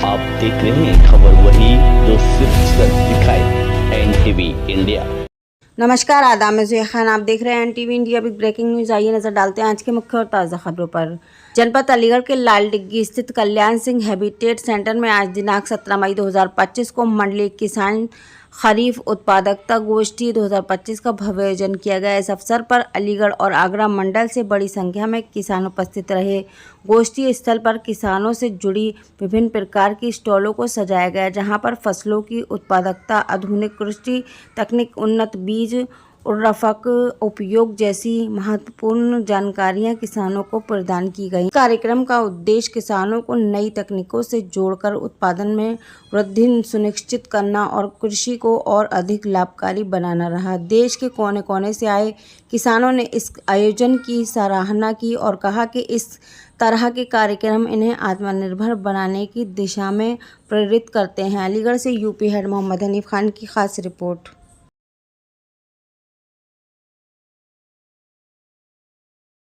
आप देख रहे हैं खबर वही जो सिर्फ सच दिखाए, एनटीवी इंडिया। नमस्कार, आदाब में ज़ुया खान, आप देख रहे हैं NTV India. Big breaking news. आइए नजर डालते हैं आज के मुख्य और ताज़ा खबरों पर। जनपद अलीगढ़ के लाल डिग्गी स्थित कल्याण सिंह हैबिटेट सेंटर में आज दिनांक 17 मई 2025 को मंडलीय किसान खरीफ उत्पादकता गोष्ठी 2025 का भव्य आयोजन किया गया। इस अवसर पर अलीगढ़ और आगरा मंडल से बड़ी संख्या में किसान उपस्थित रहे। गोष्ठी स्थल पर किसानों से जुड़ी विभिन्न प्रकार की स्टॉलों को सजाया गया, जहां पर फसलों की उत्पादकता, आधुनिक कृषि तकनीक, उन्नत बीज, उर्वरक उपयोग जैसी महत्वपूर्ण जानकारियां किसानों को प्रदान की गई। कार्यक्रम का उद्देश्य किसानों को नई तकनीकों से जोड़कर उत्पादन में वृद्धि सुनिश्चित करना और कृषि को और अधिक लाभकारी बनाना रहा। देश के कोने कोने से आए किसानों ने इस आयोजन की सराहना की और कहा कि इस तरह के कार्यक्रम इन्हें आत्मनिर्भर बनाने की दिशा में प्रेरित करते हैं। अलीगढ़ से यूपी हेड मोहम्मद हनीफ खान की खास रिपोर्ट।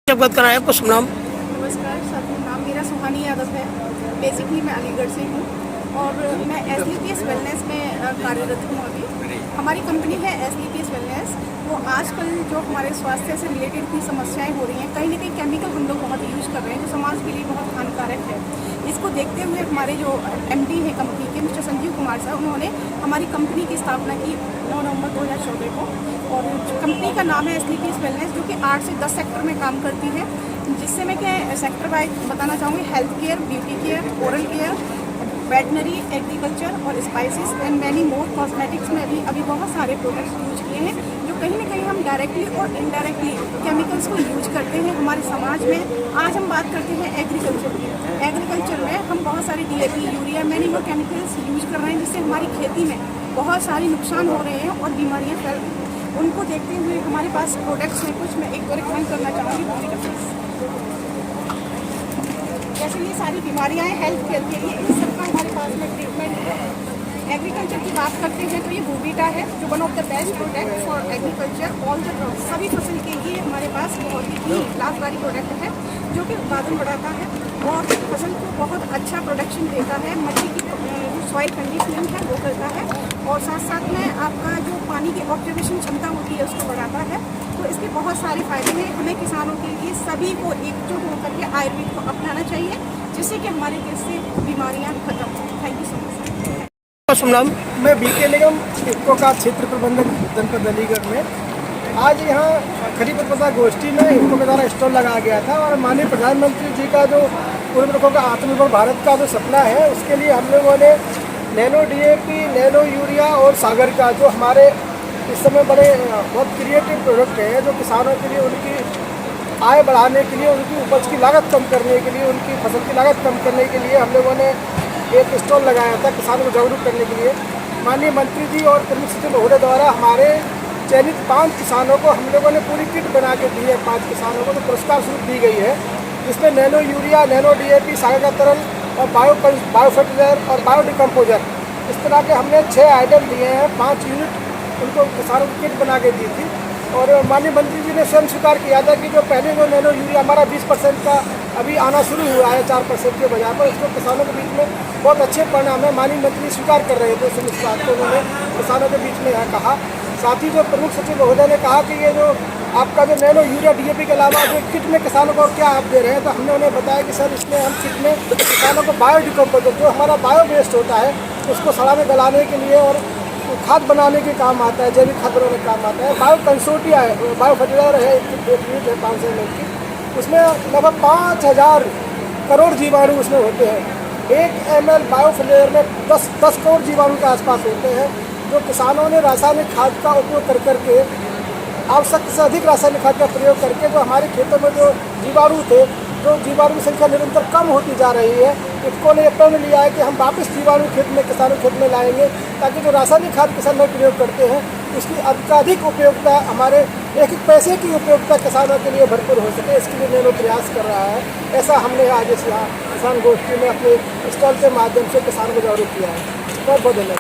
बात कराएं आपको शुभ नाम। नमस्कार सर, नाम मेरा सुहानी यादव है। बेसिकली मैं अलीगढ़ से हूँ और मैं SLPS वेलनेस में कार्यरत हूँ। अभी हमारी कंपनी है SLPS वेलनेस। वो आजकल जो हमारे स्वास्थ्य से रिलेटेड की समस्याएं हो रही हैं, कहीं ना कहीं केमिकल हम लोग बहुत यूज़ कर रहे हैं, जो समाज के लिए बहुत हानिकारक है। इसको देखते हुए हमारे जो MD है कंपनी के, मिस्टर संजीव कुमार साहब, उन्होंने हमारी कंपनी की स्थापना की 9 नवंबर 2014 को। और कंपनी का नाम है SLPS वेलनेस, जो कि 8 से 10 सेक्टर में काम करती है, जिससे मैं क्या सेक्टर वाइज बताना चाहूँगी। Health care, beauty care, oral care, veterinary, agriculture और spices and many more. Cosmetics में अभी बहुत सारे प्रोडक्ट्स यूज किए हैं, जो कहीं ना कहीं हम डायरेक्टली और इनडायरेक्टली केमिकल्स को यूज करते हैं हमारे समाज में। आज हम बात करते हैं एग्रीकल्चर की। एग्रीकल्चर में हम बहुत सारी DAP, urea, many more chemicals use कर रहे हैं, जिससे हमारी खेती में बहुत सारी नुकसान हो रहे हैं और बीमारियाँ फैल रही हैं। उनको देखते हुए हमारे पास प्रोडक्ट्स में कुछ मैं एक और रिकमेंड करना चाहूँगी। जैसे ये सारी बीमारियाँ हैं हेल्थ केयर के लिए, इन सबका हमारे पास में ट्रीटमेंट है। एग्रीकल्चर की बात करते हैं तो ये बूबीटा है, जो one of the best product for agriculture all the crop. सभी फसल के लिए हमारे पास बहुत ही लाभकारी प्रोडक्ट है, जो कि उत्पादन बढ़ाता है और फसल को बहुत अच्छा प्रोडक्शन देता है। मिट्टी की सॉइल कंडीशनिंग है वो करता है, और साथ साथ में आपका जो पानी की ऑब्जर्वेशन क्षमता होती है उसको बढ़ाता है। तो इसके बहुत सारे फायदे हैं। हमें किसानों के लिए सभी को एकजुट होकर के आयुर्वेद को अपनाना चाहिए, जिससे कि हमारे देश से बीमारियां खत्म हो। Thank you so much. शुभ नाम। मैं BK निगम इफ्को का क्षेत्र प्रबंधक जनपद अलीगढ़ में। आज यहाँ खरीफ उत्पादकता गोष्ठी में इफ्को के द्वारा स्टॉल लगाया गया था और माननीय प्रधानमंत्री जी का जो उर्वरकों का आत्मनिर्भर भारत का जो सपना है, उसके लिए हम लोगों ने नैनो DAP, नैनो यूरिया और सागर का, जो हमारे इस समय बड़े बहुत क्रिएटिव प्रोडक्ट हैं, जो किसानों के लिए उनकी आय बढ़ाने के लिए, उनकी उपज की लागत कम करने के लिए, उनकी फसल की लागत कम करने के लिए हम लोगों ने एक स्टॉल लगाया था किसानों को जागरूक करने के लिए। माननीय मंत्री जी और प्रमुख सचिव महोदय द्वारा हमारे चयनित 5 किसानों को हम लोगों ने पूरी किट बना के दी है। 5 किसानों को तो पुरस्कार स्वरूप दी गई है, जिसमें नैनो यूरिया, नैनो DAP, सागर का तरल और बायो फर्टिलाइजर और बायो डिकम्पोजर, इस तरह के हमने 6 आइटम दिए हैं। 5 यूनिट उनको किसानों की किट बना के दी थी। और माननीय मंत्री जी ने स्वयं स्वीकार किया था कि जो पहले जो नैनो यूरिया हमारा 20% का अभी आना शुरू हुआ है 4% के बजाय पर, उसको किसानों के बीच में बहुत अच्छे परिणाम है। माननीय मंत्री स्वीकार कर रहे थे, इस बात को उन्होंने किसानों के बीच में यहाँ कहा। साथ ही जो प्रमुख सचिव महोदय ने कहा कि ये जो आपका जो नैनो यूरिया DAP के अलावा जो किट में किसानों को क्या आप दे रहे हैं, तो हमने उन्हें बताया कि सर इसमें हम किट में किसानों को बायो डिकम्पोजर, जो हमारा बायो वेस्ट होता है, उसको सड़ा में गलाने के लिए और खाद बनाने के काम आता है, जैविक खाद बनाने के काम आता है। बायो कंसोर्टिया है, बायो फर्टिलाइजर है, एक यूनिट है 500 ml की, उसमें लगभग 5000 करोड़ जीवाणु उसमें होते हैं। 1 ml बायो फर्टिलाइजर में 10 करोड़ जीवाणु के आसपास होते हैं, जो किसानों ने रासायनिक खाद का उपयोग कर करके, आवश्यकता से अधिक रासायनिक खाद का प्रयोग करके, जो हमारे खेतों में जो जीवाणु थे, जो जीवाणु की संख्या निरंतर कम होती जा रही है, इफ्को ने प्रण लिया है कि हम वापस जीवाणु खेत में, किसानों खेत में लाएंगे, ताकि जो रासायनिक खाद किसान में प्रयोग करते हैं उसकी अधिकाधिक उपयोगिता, हमारे एक पैसे की उपयोगिता किसानों के लिए भरपूर हो सके। इसके लिए नैनो प्रयास कर रहा है। ऐसा हमने आज इस यहाँ किसान गोष्ठी में अपने स्टॉल के माध्यम से किसानों को जागरूक किया है। बहुत बहुत धन्यवाद।